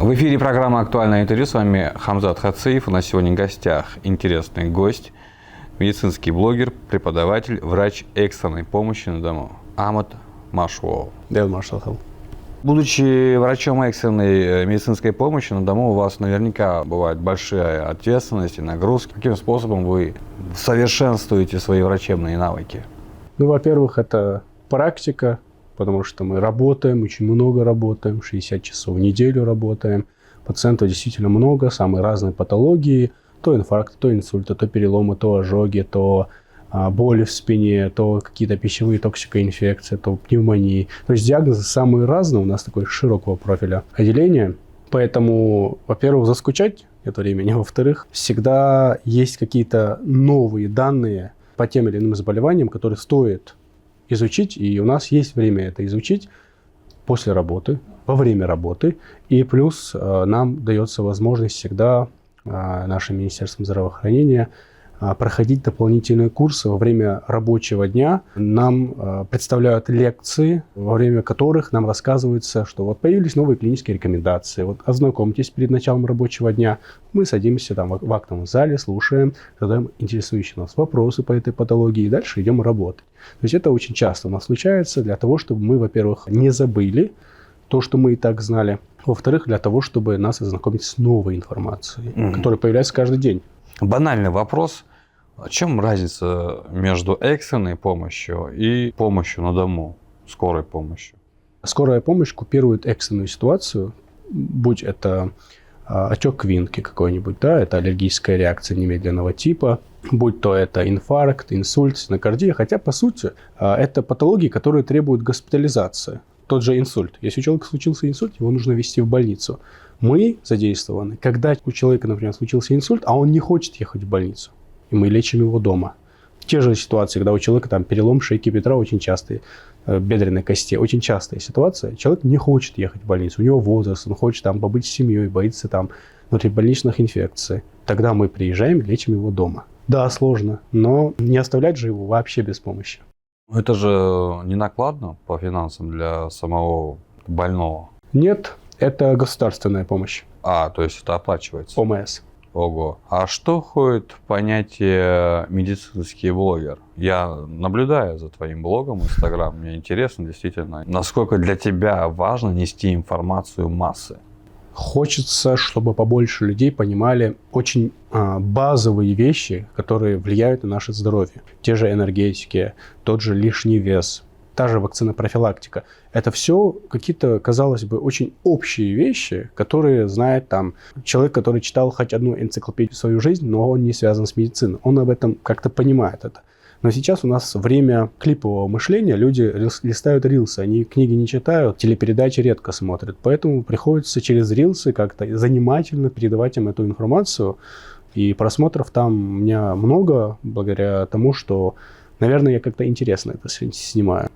В эфире программа «Актуальное интервью». С вами Хамзат Хациев. У нас сегодня в гостях интересный гость, медицинский блогер, преподаватель, врач экстренной помощи на дому Амат Машуов. Будучи врачом экстренной медицинской помощи на дому, у вас наверняка бывает большая ответственность и нагрузки. Каким способом вы совершенствуете свои врачебные навыки? Во-первых, это практика, потому что мы работаем, очень много работаем, 60 часов в неделю работаем. Пациентов действительно много, самые разные патологии. То инфаркты, то инсульты, то переломы, то ожоги, то боли в спине, то какие-то пищевые токсикоинфекции, то пневмонии. То есть диагнозы самые разные, у нас такое широкого профиля отделение. Поэтому, во-первых, заскучать нет времени, во-вторых, всегда есть какие-то новые данные по тем или иным заболеваниям, которые стоит изучить, и у нас есть время это изучить после работы, во время работы, и плюс нам дается возможность всегда нашим Министерством здравоохранения проходить дополнительные курсы во время рабочего дня. Нам представляют лекции, во время которых нам рассказывается, что вот появились новые клинические рекомендации. Вот ознакомьтесь перед началом рабочего дня. Мы садимся там в актовом зале, слушаем, задаем интересующие нас вопросы по этой патологии и дальше идем работать. То есть это очень часто у нас случается для того, чтобы мы, во-первых, не забыли то, что мы и так знали. Во-вторых, для того, чтобы нас ознакомить с новой информацией, которая появляется каждый день. Банальный вопрос. В чем разница между экстренной помощью и помощью на дому, скорой помощью? Скорая помощь купирует экстренную ситуацию, будь это отек квинки какой-нибудь, да, это аллергическая реакция немедленного типа, будь то это инфаркт, инсульт, стенокардия, хотя, по сути, это патологии, которые требуют госпитализации. Тот же инсульт. Если у человека случился инсульт, его нужно везти в больницу. Мы задействованы, когда у человека, например, случился инсульт, а он не хочет ехать в больницу, и мы лечим его дома. Те же ситуации, когда у человека там перелом шейки бедра, очень частые, бедренной кости, очень частая ситуация. Человек не хочет ехать в больницу, у него возраст, он хочет там побыть с семьей, боится там внутрибольничных инфекций. Тогда мы приезжаем, лечим его дома. Да, сложно, но не оставлять же его вообще без помощи. Это же не накладно по финансам для самого больного? Нет, это государственная помощь. То есть это оплачивается? ОМС. Ого. А что входит в понятие медицинский блогер? Я наблюдаю за твоим блогом в Инстаграм. Мне интересно действительно, насколько для тебя важно нести информацию массы. Хочется, чтобы побольше людей понимали очень базовые вещи, которые влияют на наше здоровье. Те же энергетики, тот же лишний вес, та же вакцинопрофилактика. Это все какие-то, казалось бы, очень общие вещи, которые знает там человек, который читал хоть одну энциклопедию в свою жизнь, но он не связан с медициной. Он об этом как-то понимает это. Но сейчас у нас время клипового мышления, люди листают рилсы, они книги не читают, телепередачи редко смотрят, поэтому приходится через рилсы как-то занимательно передавать им эту информацию, и просмотров там у меня много, благодаря тому, что, наверное, я как-то интересно это снимаю.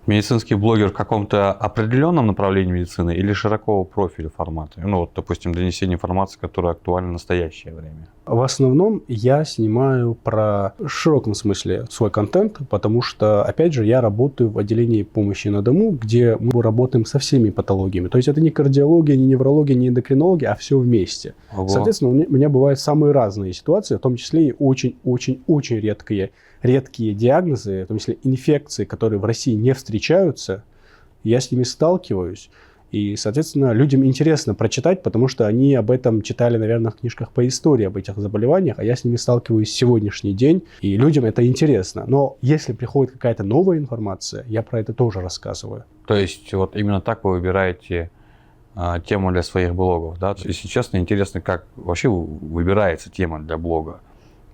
Медицинский блогер в каком-то определенном направлении медицины или широкого профиля формата? Допустим, донесение информации, которая актуальна в настоящее время. В основном я снимаю в широком смысле свой контент, потому что, опять же, я работаю в отделении помощи на дому, где мы работаем со всеми патологиями. То есть это не кардиология, не неврология, не эндокринология, а все вместе. Ого. Соответственно, у меня бывают самые разные ситуации, в том числе и очень-очень-очень редкие диагнозы, в том числе инфекции, которые в России не встречаются, я с ними сталкиваюсь. И, соответственно, людям интересно прочитать, потому что они об этом читали, наверное, в книжках по истории, об этих заболеваниях, а я с ними сталкиваюсь сегодняшний день, и людям это интересно. Но если приходит какая-то новая информация, я про это тоже рассказываю. То есть вот именно так вы выбираете тему для своих блогов, да? Если честно, интересно, как вообще выбирается тема для блога,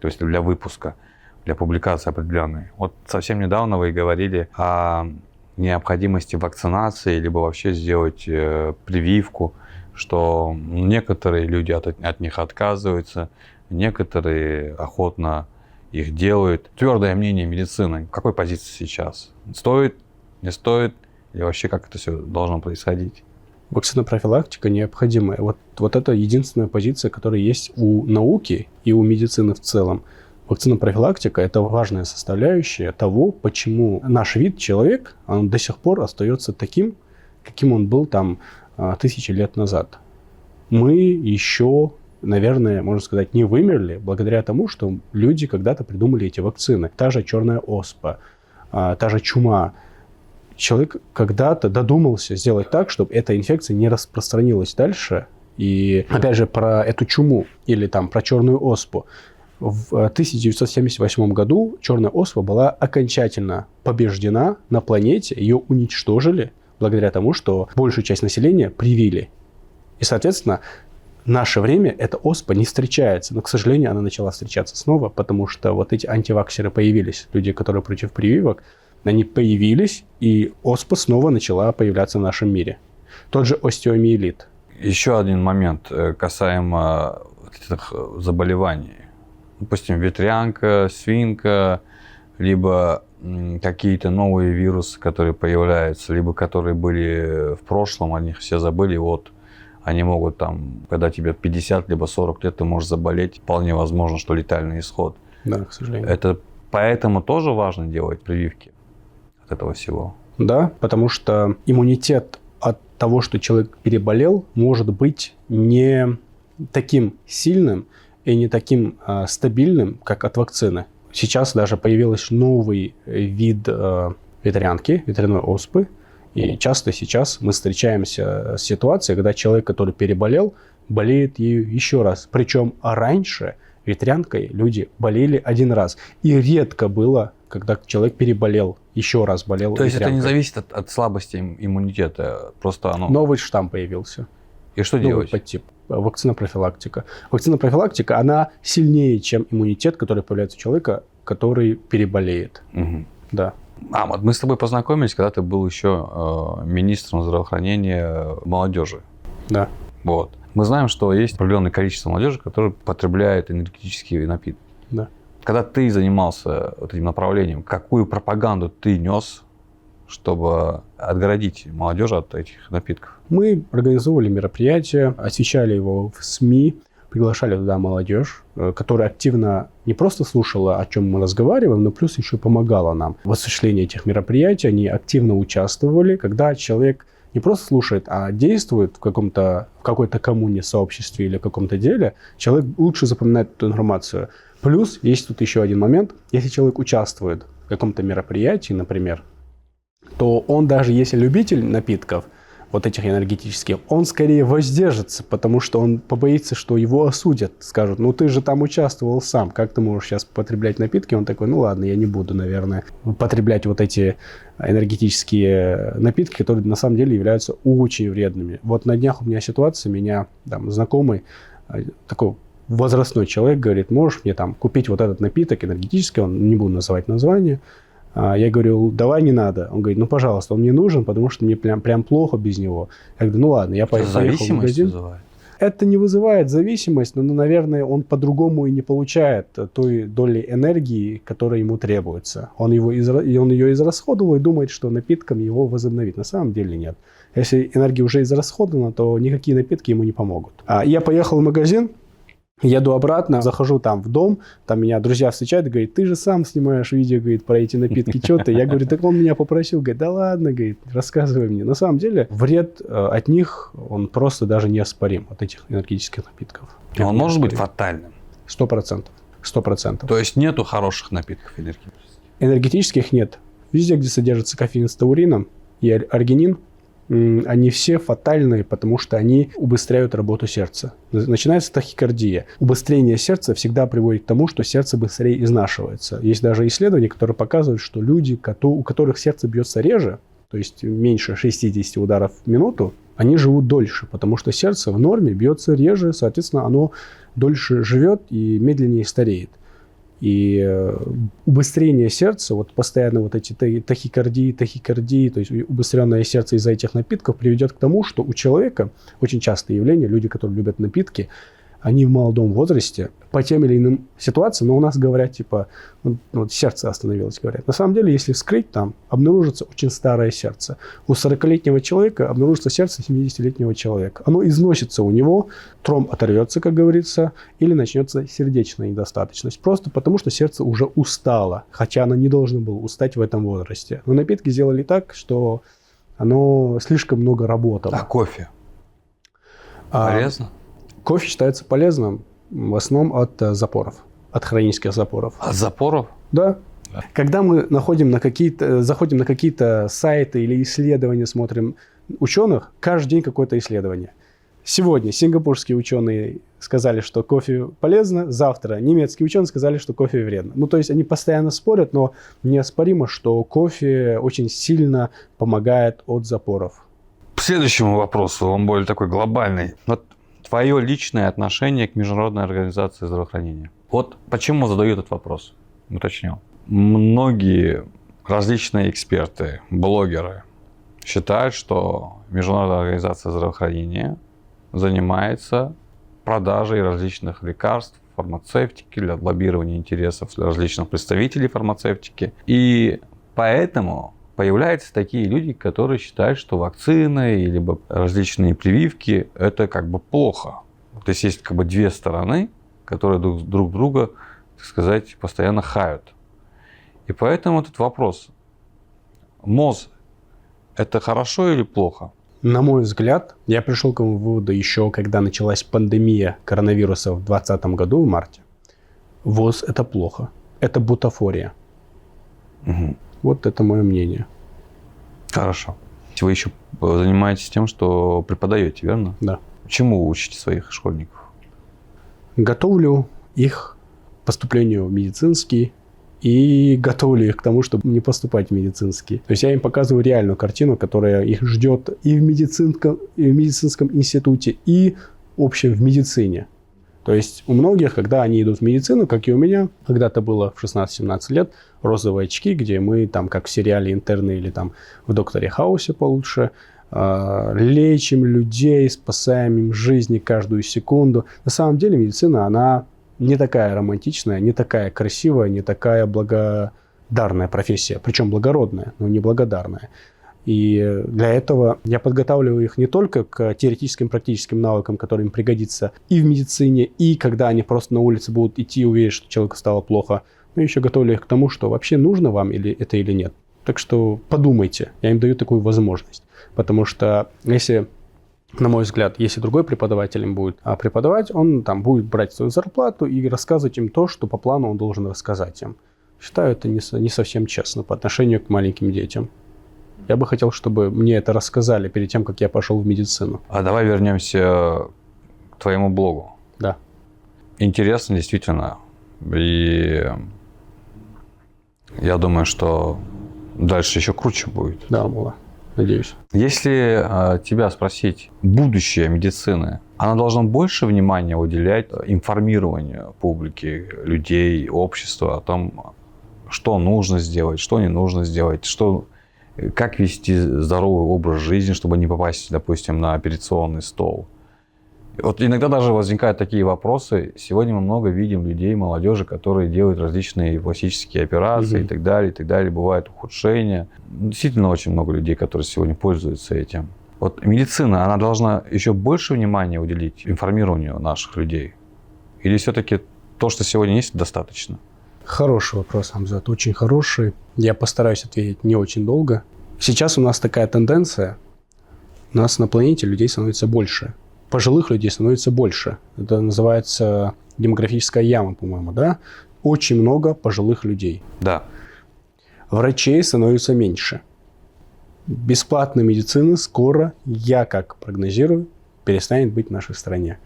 то есть для выпуска, для публикации определенной. Вот совсем недавно вы говорили о необходимости вакцинации, либо вообще сделать прививку, что некоторые люди от них отказываются, некоторые охотно их делают. Твердое мнение медицины. В какой позиции сейчас? Стоит, не стоит? Или вообще как это все должно происходить? Вакцинопрофилактика необходимая. Вот это единственная позиция, которая есть у науки и у медицины в целом. Вакцинопрофилактика – это важная составляющая того, почему наш вид, человек, он до сих пор остается таким, каким он был там 1000 лет назад. Мы еще, наверное, можно сказать, не вымерли благодаря тому, что люди когда-то придумали эти вакцины. Та же черная оспа, та же чума. Человек когда-то додумался сделать так, чтобы эта инфекция не распространилась дальше. И опять же про эту чуму или там про черную оспу. В 1978 году черная оспа была окончательно побеждена на планете. Ее уничтожили благодаря тому, что большую часть населения привили. И, соответственно, в наше время эта оспа не встречается. Но, к сожалению, она начала встречаться снова, потому что вот эти антиваксеры появились. Люди, которые против прививок, они появились, и оспа снова начала появляться в нашем мире. Тот же остеомиелит. Еще один момент касаемо этих заболеваний. Допустим, ветрянка, свинка, либо какие-то новые вирусы, которые появляются, либо которые были в прошлом, о них все забыли, вот они могут там, когда тебе 50 либо 40 лет, ты можешь заболеть, вполне возможно, что летальный исход. Да, к сожалению. Это поэтому тоже важно делать прививки от этого всего. Да, потому что иммунитет от того, что человек переболел, может быть не таким сильным и не таким стабильным, как от вакцины. Сейчас даже появился новый вид ветрянки, ветряной оспы. И часто сейчас мы встречаемся с ситуацией, когда человек, который переболел, болеет ею еще раз. Причем раньше ветрянкой люди болели один раз. И редко было, когда человек переболел, еще раз болел. То есть ветрянкой. это не зависит от слабости иммунитета, просто оно... Новый штамм появился. И что Новый делать? подтип. Вакцина-профилактика. Вакцина-профилактика, она сильнее, чем иммунитет, который появляется у человека, который переболеет. Угу. Да. Вот мы с тобой познакомились, когда ты был еще министром здравоохранения молодежи. Да. Вот. Мы знаем, что есть определенное количество молодежи, которые потребляют энергетические напитки. Да. Когда ты занимался вот этим направлением, какую пропаганду ты нес, чтобы отгородить молодежь от этих напитков? Мы организовывали мероприятие, освещали его в СМИ, приглашали туда молодежь, которая активно не просто слушала, о чем мы разговариваем, но плюс еще помогала нам в осуществлении этих мероприятий. Они активно участвовали. Когда человек не просто слушает, а действует в какой-то коммуне, сообществе или каком-то деле, человек лучше запоминает эту информацию. Плюс есть тут еще один момент. Если человек участвует в каком-то мероприятии, например, то он даже если любитель напитков, вот этих энергетических, он скорее воздержится, потому что он побоится, что его осудят. Скажут, ну ты же там участвовал сам, как ты можешь сейчас потреблять напитки? Он такой, ну ладно, я не буду, наверное, потреблять вот эти энергетические напитки, которые на самом деле являются очень вредными. Вот на днях у меня ситуация, меня там знакомый, такой возрастной человек говорит, можешь мне там купить вот этот напиток энергетический, он не буду называть название. Я говорю, давай не надо. Он говорит, ну, пожалуйста, он мне нужен, потому что мне прям плохо без него. Я говорю, ну, ладно, я поехал в магазин. Вызывает? Это не вызывает зависимость, но, наверное, он по-другому и не получает той доли энергии, которая ему требуется. Он ее израсходовал и думает, что напитком его возобновить. На самом деле нет. Если энергия уже израсходована, то никакие напитки ему не помогут. Я поехал в магазин. Еду обратно, захожу там в дом, там меня друзья встречают, говорит, ты же сам снимаешь видео, говорит, про эти напитки, что ты? Я говорю, так он меня попросил, говорит, да ладно, говорит, рассказывай мне. На самом деле вред от них, он просто даже неоспорим, от этих энергетических напитков. Он может быть фатальным? 100%. 100%. То есть нету хороших напитков энергетических? Энергетических нет. Везде, где содержится кофеин с таурином и аргинин, они все фатальные, потому что они убыстряют работу сердца. Начинается тахикардия. Убыстрение сердца всегда приводит к тому, что сердце быстрее изнашивается. Есть даже исследования, которые показывают, что люди, у которых сердце бьется реже, то есть меньше 60 ударов в минуту, они живут дольше, потому что сердце в норме бьется реже, соответственно, оно дольше живет и медленнее стареет. И убыстрение сердца, вот постоянно вот эти тахикардии, то есть убыстренное сердце из-за этих напитков приведет к тому, что у человека, очень частое явление, люди, которые любят напитки, они в молодом возрасте по тем или иным ситуациям, но у нас говорят, типа, вот сердце остановилось, говорят. На самом деле, если вскрыть, там обнаружится очень старое сердце. У 40-летнего человека обнаружится сердце 70-летнего человека. Оно износится у него, тромб оторвется, как говорится, или начнется сердечная недостаточность. Просто потому, что сердце уже устало, хотя оно не должно было устать в этом возрасте. Но напитки сделали так, что оно слишком много работало. А кофе? Полезно? Кофе считается полезным в основном от запоров, от хронических запоров. От запоров? Да. Когда мы заходим на какие-то сайты или исследования, смотрим ученых, каждый день какое-то исследование. Сегодня сингапурские ученые сказали, что кофе полезно, завтра немецкие ученые сказали, что кофе вредно. Ну, то есть они постоянно спорят, но неоспоримо, что кофе очень сильно помогает от запоров. К следующему вопросу, он более такой глобальный. Вот твое личное отношение к Международной организации здравоохранения. Вот почему задаю этот вопрос? Уточню. Многие различные эксперты, блогеры считают, что Международная организация здравоохранения занимается продажей различных лекарств, фармацевтики, для лоббирования интересов различных представителей фармацевтики. И поэтому появляются такие люди, которые считают, что вакцины или различные прививки – это как бы плохо. То есть есть как бы две стороны, которые друг друга, так сказать, постоянно хают. И поэтому этот вопрос: МОЗ – это хорошо или плохо? На мой взгляд, я пришел к этому выводу еще когда началась пандемия коронавируса в 2020 году, в марте. ВОЗ – это плохо. Это бутафория. Угу. Вот это мое мнение. Хорошо. Вы еще занимаетесь тем, что преподаете, верно? Да. Чему учите своих школьников? Готовлю их к поступлению в медицинский и готовлю их к тому, чтобы не поступать в медицинский. То есть я им показываю реальную картину, которая их ждет и в медицинском институте, и в общем в медицине. То есть у многих, когда они идут в медицину, как и у меня, когда-то было в 16-17 лет, розовые очки, где мы там, как в сериале «Интерны» или там в «Докторе Хаусе» получше, лечим людей, спасаем им жизни каждую секунду. На самом деле медицина, она не такая романтичная, не такая красивая, не такая благодарная профессия. Причем благородная, но не благодарная. И для этого я подготавливаю их не только к теоретическим, практическим навыкам, которые им пригодятся и в медицине, и когда они просто на улице будут идти и увидят, что человеку стало плохо, но еще готовлю их к тому, что вообще нужно вам это или нет. Так что подумайте, я им даю такую возможность. Потому что если, на мой взгляд, если другой преподаватель им будет преподавать, он там будет брать свою зарплату и рассказывать им то, что по плану он должен рассказать им. Считаю, это не совсем честно по отношению к маленьким детям. Я бы хотел, чтобы мне это рассказали перед тем, как я пошел в медицину. А давай вернемся к твоему блогу. Да. Интересно, действительно. И я думаю, что дальше еще круче будет. Да, Мула. Надеюсь. Если тебя спросить, будущее медицины, она должна больше внимания уделять информированию публики, людей, общества о том, что нужно сделать, что не нужно сделать, как вести здоровый образ жизни, чтобы не попасть, допустим, на операционный стол. Вот иногда даже возникают такие вопросы. Сегодня мы много видим людей, молодежи, которые делают различные пластические операции и так далее, и так далее. Бывают ухудшения. Действительно, очень много людей, которые сегодня пользуются этим. Вот медицина, она должна еще больше внимания уделить информированию наших людей? Или все-таки то, что сегодня есть, достаточно? Хороший вопрос, Амзат, очень хороший. Я постараюсь ответить не очень долго. Сейчас у нас такая тенденция. У нас на планете людей становится больше. Пожилых людей становится больше. Это называется демографическая яма, по-моему, да? Очень много пожилых людей. Да. Врачей становится меньше. Бесплатной медицины скоро, я как прогнозирую, перестанет быть в нашей стране.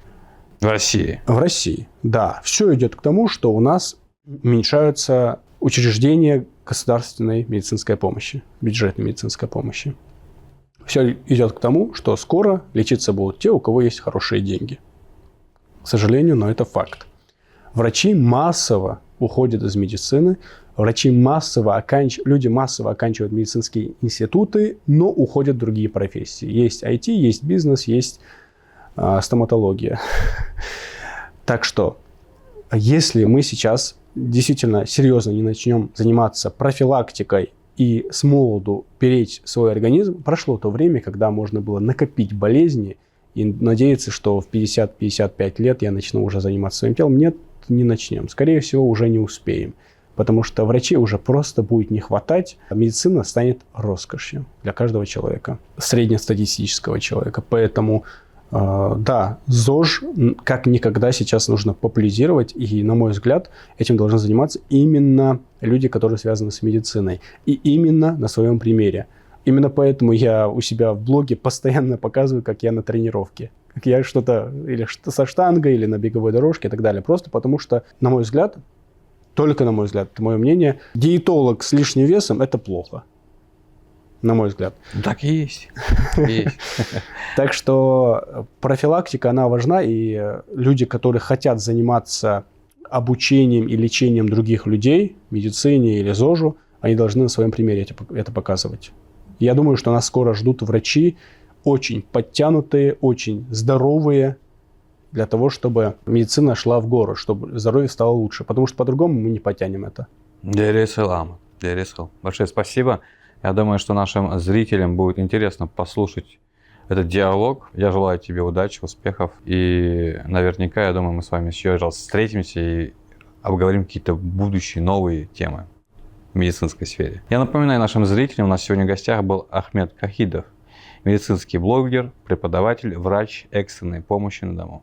В России? В России, да. Все идет к тому, что у нас уменьшаются учреждения государственной медицинской помощи, бюджетной медицинской помощи. Все идет к тому, что скоро лечиться будут те, у кого есть хорошие деньги. К сожалению, но это факт. Врачи массово уходят из медицины, люди массово оканчивают медицинские институты, но уходят в другие профессии. Есть IT, есть бизнес, есть стоматология. Так что, если мы сейчас действительно серьезно не начнем заниматься профилактикой и с молоду беречь свой организм, прошло то время, когда можно было накопить болезни и надеяться, что в 50-55 лет я начну уже заниматься своим телом. Нет, не начнем. Скорее всего, уже не успеем. Потому что врачей уже просто будет не хватать. А медицина станет роскошью для каждого человека, среднестатистического человека. Поэтому Да, ЗОЖ как никогда сейчас нужно популяризировать, и, на мой взгляд, этим должны заниматься именно люди, которые связаны с медициной, и именно на своем примере. Именно поэтому я у себя в блоге постоянно показываю, как я на тренировке, как я что-то или со штангой, или на беговой дорожке и так далее. Просто потому что, на мой взгляд, только на мой взгляд, это мое мнение, диетолог с лишним весом – это плохо. На мой взгляд. Так и есть. Так что профилактика, она важна, и люди, которые хотят заниматься обучением и лечением других людей, медицине или ЗОЖу, они должны на своем примере это показывать. Я думаю, что нас скоро ждут врачи, очень подтянутые, очень здоровые, для того, чтобы медицина шла в гору, чтобы здоровье стало лучше. Потому что по-другому мы не потянем это. Большое спасибо. Я думаю, что нашим зрителям будет интересно послушать этот диалог. Я желаю тебе удачи, успехов. И наверняка, я думаю, мы с вами еще раз встретимся и обговорим какие-то будущие новые темы в медицинской сфере. Я напоминаю нашим зрителям, у нас сегодня в гостях был Ахмед Кахидов, медицинский блогер, преподаватель, врач экстренной помощи на дому.